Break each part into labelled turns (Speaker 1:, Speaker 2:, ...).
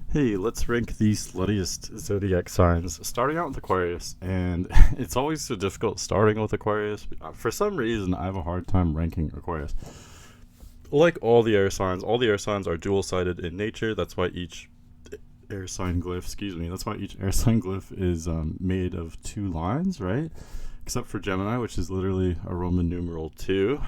Speaker 1: Hey, let's rank the sluttiest zodiac signs. Starting out with Aquarius, and it's always so difficult starting with Aquarius. For some reason, I have a hard time ranking Aquarius. Like all the air signs are dual sided in nature. That's why each air sign glyph, excuse me, that's why each air sign glyph is made of two lines, right? Except for Gemini, which is literally a Roman numeral 2.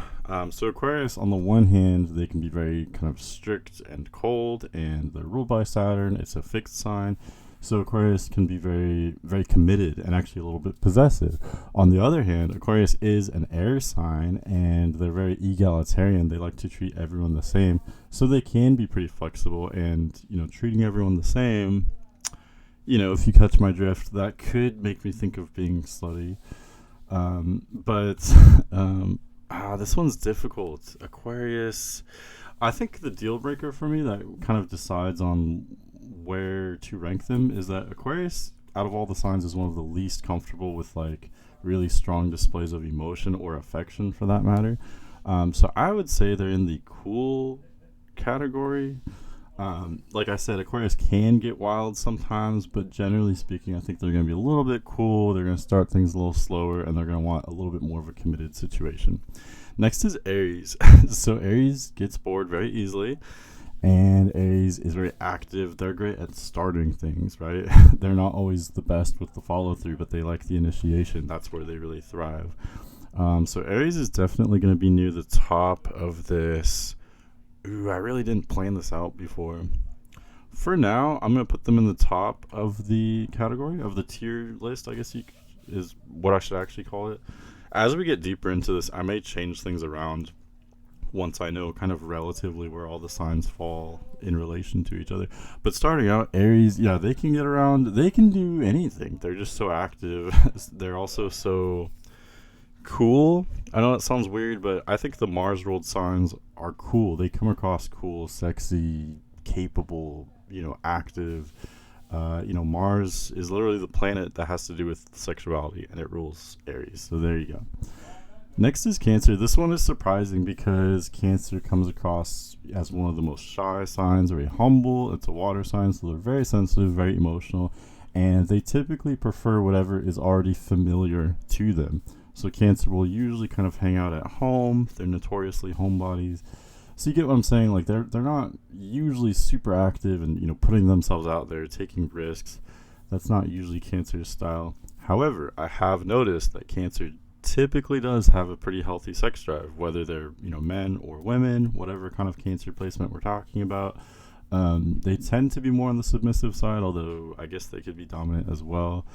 Speaker 1: So Aquarius, on the one hand, they can be very kind of strict and cold, and they're ruled by Saturn. It's a fixed sign. So Aquarius can be very, very committed and actually a little bit possessive. On the other hand, Aquarius is an air sign, and they're very egalitarian. They like to treat everyone the same. So they can be pretty flexible, and, treating everyone the same, if you catch my drift, that could make me think of being slutty. But this one's difficult. Aquarius, I think the deal breaker for me that kind of decides on where to rank them is that Aquarius, out of all the signs, is one of the least comfortable with like really strong displays of emotion or affection for that matter. So I would say they're in the cool category. Like I said, Aquarius can get wild sometimes, but generally speaking, I think they're going to be a little bit cool. They're going to start things a little slower, and they're going to want a little bit more of a committed situation. Next is Aries. So Aries gets bored very easily, and Aries is very active. They're great at starting things, right? They're not always the best with the follow through, but they like the initiation. That's where they really thrive. So Aries is definitely going to be near the top of this. Ooh, I really didn't plan this out before. For now, I'm going to put them in the top of the category, of the tier list, I guess is what I should actually call it. As we get deeper into this, I may change things around once I know kind of relatively where all the signs fall in relation to each other. But starting out, Aries, yeah, they can get around. They can do anything. They're just so active. They're also so cool. I know that sounds weird, but I think the Mars ruled signs are cool. They come across cool, sexy, capable, active. Mars is literally the planet that has to do with sexuality, and it rules Aries. So there you go. Next is Cancer. This one is surprising because Cancer comes across as one of the most shy signs, very humble. It's a water sign, so they're very sensitive, very emotional, and they typically prefer whatever is already familiar to them. So Cancer will usually kind of hang out at home. They're notoriously homebodies. So you get what I'm saying? Like they're not usually super active and putting themselves out there, taking risks. That's not usually Cancer's style. However, I have noticed that Cancer typically does have a pretty healthy sex drive, whether they're men or women, whatever kind of Cancer placement we're talking about. They tend to be more on the submissive side, although I guess they could be dominant as well.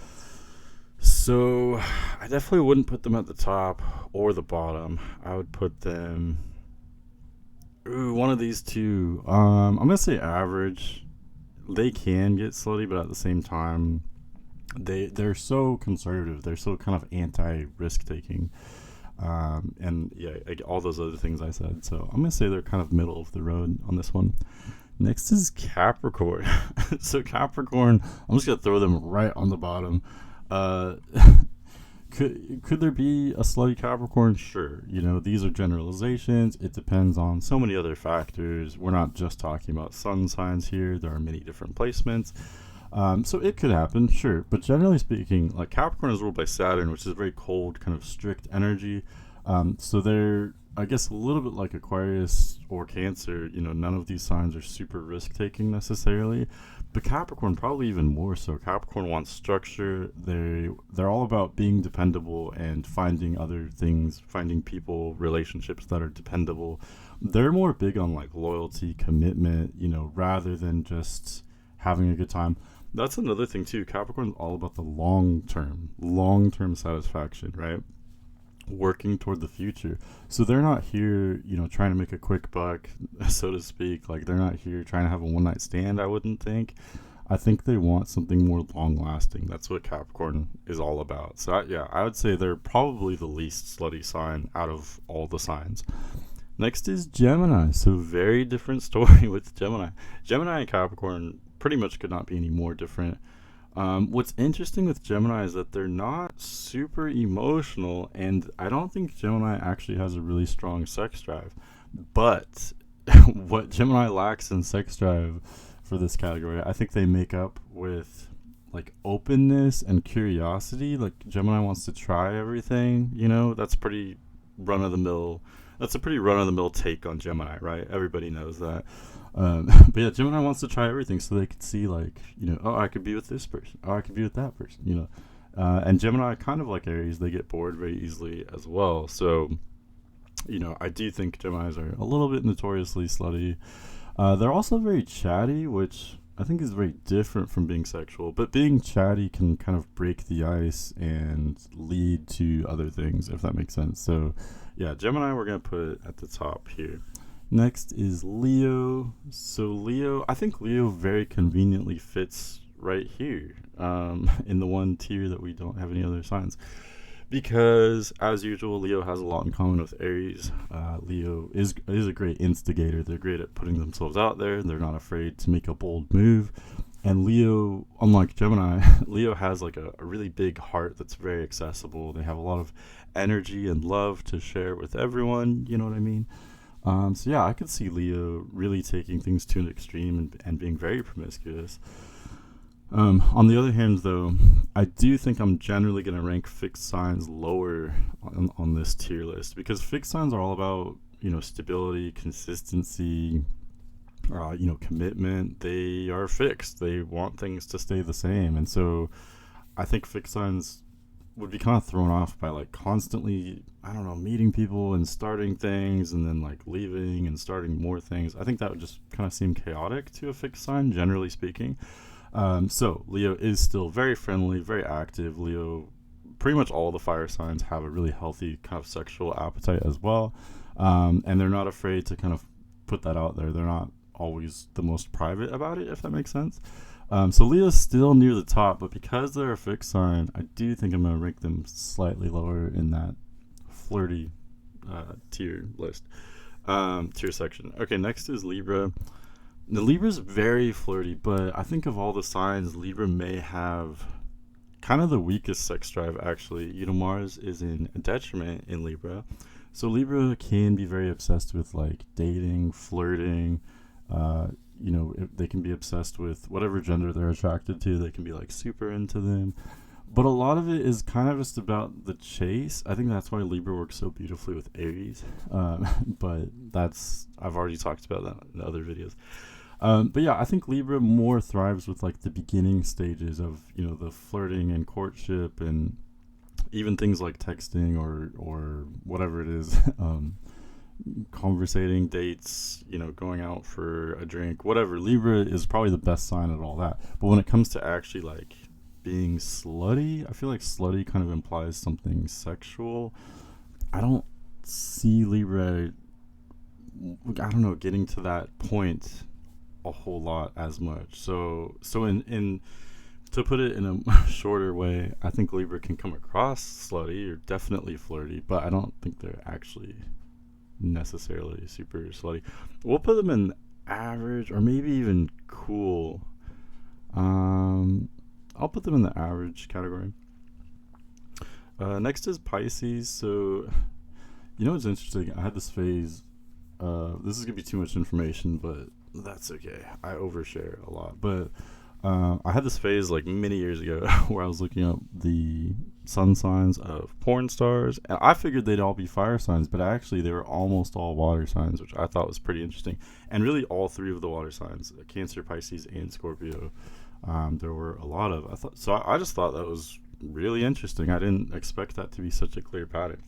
Speaker 1: So I definitely wouldn't put them at the top or the bottom. I would put them one of these two. I'm gonna say average. They can get slutty, but at the same time, they're so conservative. They're so kind of anti risk taking, and yeah, all those other things I said. So I'm gonna say they're kind of middle of the road on this one. Next is Capricorn. So Capricorn, I'm just gonna throw them right on the bottom. Uh, could there be a slutty Capricorn? Sure. These are generalizations. It depends on so many other factors. We're not just talking about sun signs here. There are many different placements. So it could happen, sure. But generally speaking, like Capricorn is ruled by Saturn, which is a very cold, kind of strict energy. So they're, I guess, a little bit like Aquarius or Cancer. None of these signs are super risk taking necessarily. But Capricorn probably even more so. Capricorn wants structure. They're all about being dependable and finding other things, finding people, relationships that are dependable. They're more big on like loyalty, commitment, rather than just having a good time. That's another thing too. Capricorn's all about the long term satisfaction, right? Working toward the future. So they're not here, trying to make a quick buck, so to speak. Like they're not here trying to have a one night stand, I wouldn't think. I think they want something more long lasting. That's what Capricorn is all about. So I would say they're probably the least slutty sign out of all the signs. Next is Gemini. So very different story with Gemini. Gemini and Capricorn pretty much could not be any more different. What's interesting with Gemini is that they're not super emotional, and I don't think Gemini actually has a really strong sex drive. But what Gemini lacks in sex drive, for this category. I think they make up with like openness and curiosity. Like Gemini wants to try everything, that's pretty run of the mill. That's a pretty run of the mill take on Gemini, right? Everybody knows that. But yeah, Gemini wants to try everything so they could see, like, oh, I could be with this person. Oh, I could be with that person, and Gemini, kind of like Aries, they get bored very easily as well. So, I do think Geminis are a little bit notoriously slutty. They're also very chatty, which I think is very different from being sexual. But being chatty can kind of break the ice and lead to other things, if that makes sense. So, yeah, Gemini we're going to put at the top here. Next is Leo. So Leo, I think Leo very conveniently fits right here, in the one tier that we don't have any other signs. Because, as usual, Leo has a lot in common with Aries. Leo is a great instigator. They're great at putting themselves out there. They're not afraid to make a bold move. And Leo, unlike Gemini, Leo has like a really big heart that's very accessible. They have a lot of energy and love to share with everyone. You know what I mean? So yeah, I could see Leo really taking things to an extreme and being very promiscuous. On the other hand, though, I do think I'm generally going to rank fixed signs lower on this tier list, because fixed signs are all about, stability, consistency, commitment. They are fixed. They want things to stay the same. And so I think fixed signs would be kind of thrown off by like constantly, meeting people and starting things and then like leaving and starting more things. I think that would just kind of seem chaotic to a fixed sign, generally speaking. So Leo is still very friendly, very active. Leo, pretty much all the fire signs have a really healthy kind of sexual appetite as well. And they're not afraid to kind of put that out there. They're not always the most private about it, if that makes sense. So Leo's still near the top, but because they're a fixed sign, I do think I'm going to rank them slightly lower in that flirty tier list, tier section. Okay, next is Libra. The Libra's very flirty, but I think of all the signs, Libra may have kind of the weakest sex drive, actually. Mars is in a detriment in Libra. So Libra can be very obsessed with like dating, flirting, they can be obsessed with whatever gender they're attracted to. They can be like super into them. But a lot of it is kind of just about the chase. I think that's why Libra works so beautifully with Aries. But I've already talked about that in other videos. But yeah, I think Libra more thrives with like the beginning stages of, the flirting and courtship and even things like texting or whatever it is, conversating, dates, going out for a drink, whatever. Libra is probably the best sign at all that. But when it comes to actually like being slutty, I feel like slutty kind of implies something sexual. I don't see Libra, getting to that point a whole lot as much. So in to put it in a shorter way, I think Libra can come across slutty or definitely flirty, but I don't think they're actually necessarily super slutty. We'll put them in average or maybe even cool. I'll put them in the average category. Next is Pisces. So, it's interesting. I had this phase. This is gonna be too much information, but that's okay. I overshare a lot. But I had this phase like many years ago where I was looking up the sun signs of porn stars, and I figured they'd all be fire signs, but actually they were almost all water signs, which I thought was pretty interesting. And really all three of the water signs, Cancer, Pisces, and Scorpio, there were a lot of. I just thought that was really interesting. I didn't expect that to be such a clear pattern.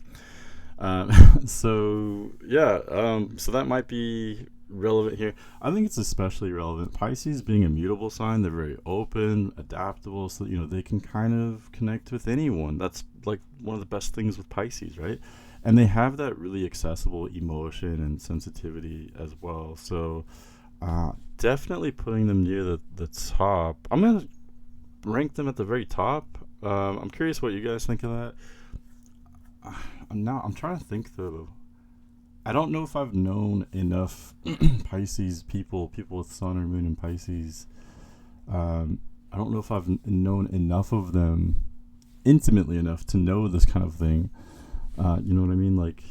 Speaker 1: So that might be relevant here. I think it's especially relevant. Pisces being a mutable sign, they're very open, adaptable, so they can kind of connect with anyone. That's like one of the best things with Pisces, right? And they have that really accessible emotion and sensitivity as well. So definitely putting them near the top. I'm gonna rank them at the very top. I'm curious what you guys think of that. I'm trying to think though. I don't know if I've known enough Pisces people with Sun or Moon in Pisces. I don't know if I've known enough of them intimately enough to know this kind of thing. You know what I mean? Like,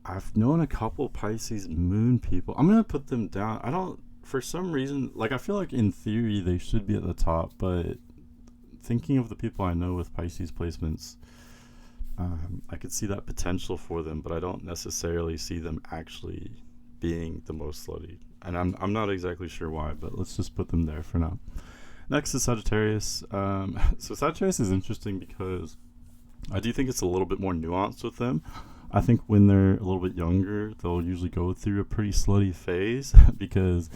Speaker 1: I've known a couple Pisces Moon people. I'm gonna put them down. for some reason, like I feel like in theory they should be at the top, but thinking of the people I know with Pisces placements, I could see that potential for them, but I don't necessarily see them actually being the most slutty. And I'm not exactly sure why, but let's just put them there for now. Next is Sagittarius. So Sagittarius is interesting because I do think it's a little bit more nuanced with them. I think when they're a little bit younger, they'll usually go through a pretty slutty phase because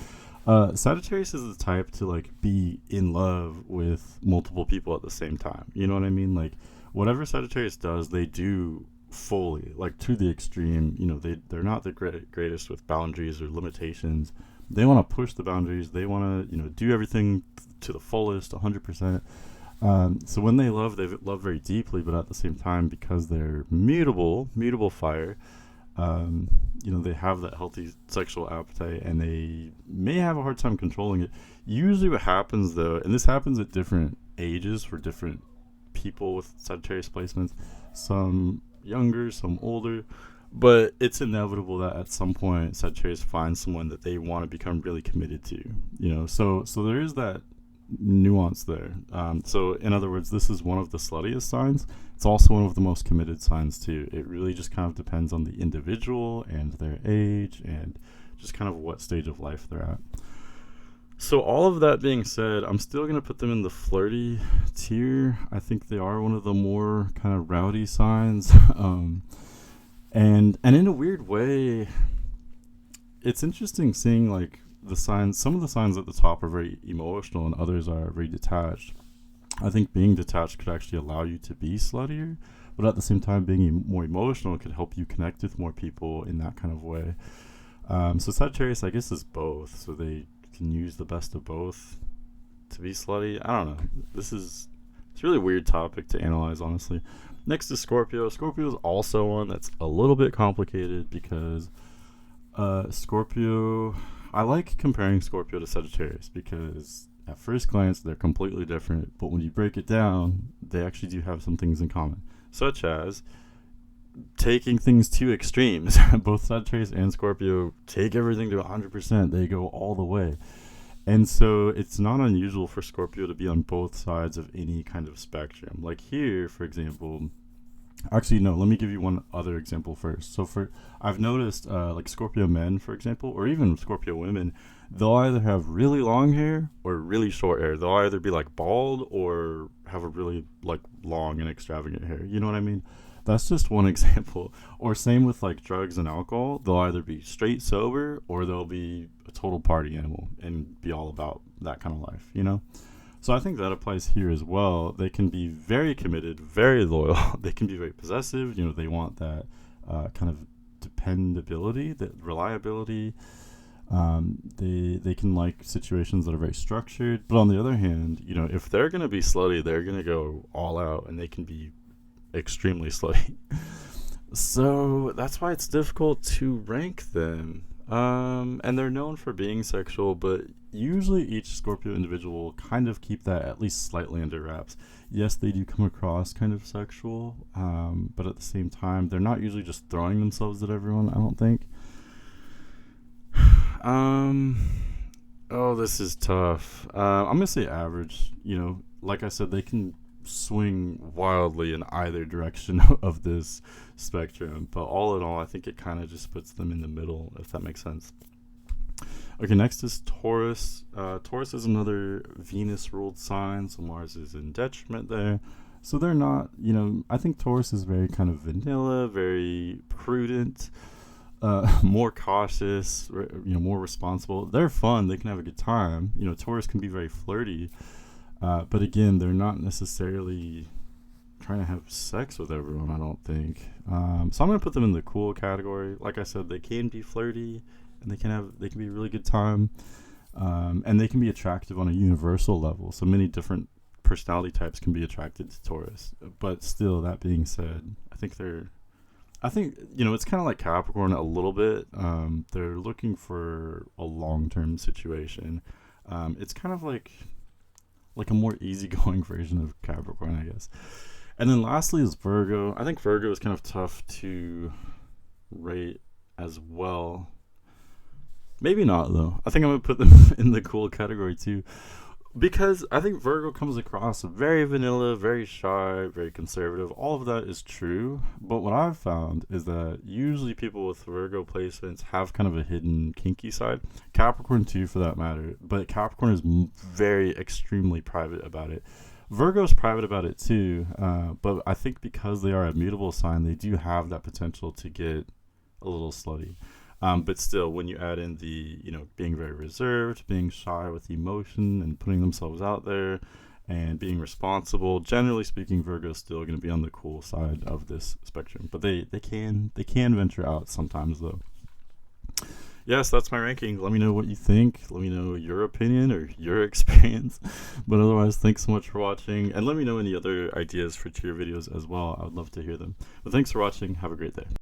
Speaker 1: Sagittarius is the type to like be in love with multiple people at the same time. You know what I mean? Like whatever Sagittarius does, they do fully, like to the extreme. You know, they're not the greatest with boundaries or limitations. They want to push the boundaries. They want to, do everything to the fullest, 100%. So when they love very deeply, but at the same time, because they're mutable fire, they have that healthy sexual appetite, and they may have a hard time controlling it. Usually what happens though, and this happens at different ages for different people with Sagittarius placements, some younger, some older, but it's inevitable that at some point Sagittarius finds someone that they want to become really committed to, so there is that nuance there. So in other words, this is one of the sluttiest signs. It's also one of the most committed signs too. It really just kind of depends on the individual and their age and just kind of what stage of life they're at. So all of that being said, I'm still going to put them in the flirty tier. I think they are one of the more kind of rowdy signs. And in a weird way, it's interesting seeing like the signs. Some of the signs at the top are very emotional and others are very detached. I think being detached could actually allow you to be sluttier, but at the same time being more emotional could help you connect with more people in that kind of way. So Sagittarius, I guess, is both. So they can use the best of both to be slutty. I don't know. It's a really weird topic to analyze, honestly. Next is Scorpio. Scorpio is also one that's a little bit complicated because Scorpio, I like comparing Scorpio to Sagittarius because at first glance they're completely different, but when you break it down, they actually do have some things in common, such as taking things to extremes. Both Sagittarius and Scorpio take everything to 100%. They go all the way. And so it's not unusual for Scorpio to be on both sides of any kind of spectrum. Like here, for example, actually, no, let me give you one other example first. So I've noticed like Scorpio men, for example, or even Scorpio women, they'll either have really long hair or really short hair. They'll either be like bald or have a really like long and extravagant hair. You know what I mean? That's just one example. Or same with like drugs and alcohol. They'll either be straight sober or they'll be a total party animal and be all about that kind of life. So I think that applies here as well. They can be very committed, very loyal. They can be very possessive. They want that kind of dependability, that reliability. They can like situations that are very structured. But on the other hand, if they're going to be slutty, they're going to go all out, and they can be extremely slutty. So that's why it's difficult to rank them. And they're known for being sexual, but usually each Scorpio individual will kind of keep that at least slightly under wraps. Yes, they do come across kind of sexual, but at the same time, they're not usually just throwing themselves at everyone, I don't think. This is tough. I'm going to say average. Like I said, they can swing wildly in either direction of this spectrum, but all in all, I think it kind of just puts them in the middle, if that makes sense. Okay, next is Taurus. Taurus is another Venus ruled sign, so Mars is in detriment there, so they're not, I think Taurus is very kind of vanilla, very prudent, more cautious, more responsible. They're fun, they can have a good time. Taurus can be very flirty, but again, they're not necessarily trying to have sex with everyone, I don't think. So I'm going to put them in the cool category. Like I said, they can be flirty, and they can be a really good time, and they can be attractive on a universal level. So many different personality types can be attracted to Taurus. But still, that being said, I think it's kind of like Capricorn a little bit. They're looking for a long-term situation. It's kind of like a more easygoing version of Capricorn, I guess. And then lastly is Virgo. I think Virgo is kind of tough to rate as well. Maybe not though. I think I'm gonna put them in the cool category too, because I think Virgo comes across very vanilla, very shy, very conservative. All of that is true, but what I've found is that usually people with Virgo placements have kind of a hidden kinky side. Capricorn too, for that matter, but Capricorn is very extremely private about it. Virgo's private about it too, but I think because they are a mutable sign, they do have that potential to get a little slutty. But still, when you add in the, being very reserved, being shy with emotion and putting themselves out there and being responsible, generally speaking, Virgo's still going to be on the cool side of this spectrum. But they can venture out sometimes, though. Yes, that's my ranking. Let me know what you think. Let me know your opinion or your experience. But otherwise, thanks so much for watching. And let me know any other ideas for tier videos as well. I would love to hear them. But thanks for watching. Have a great day.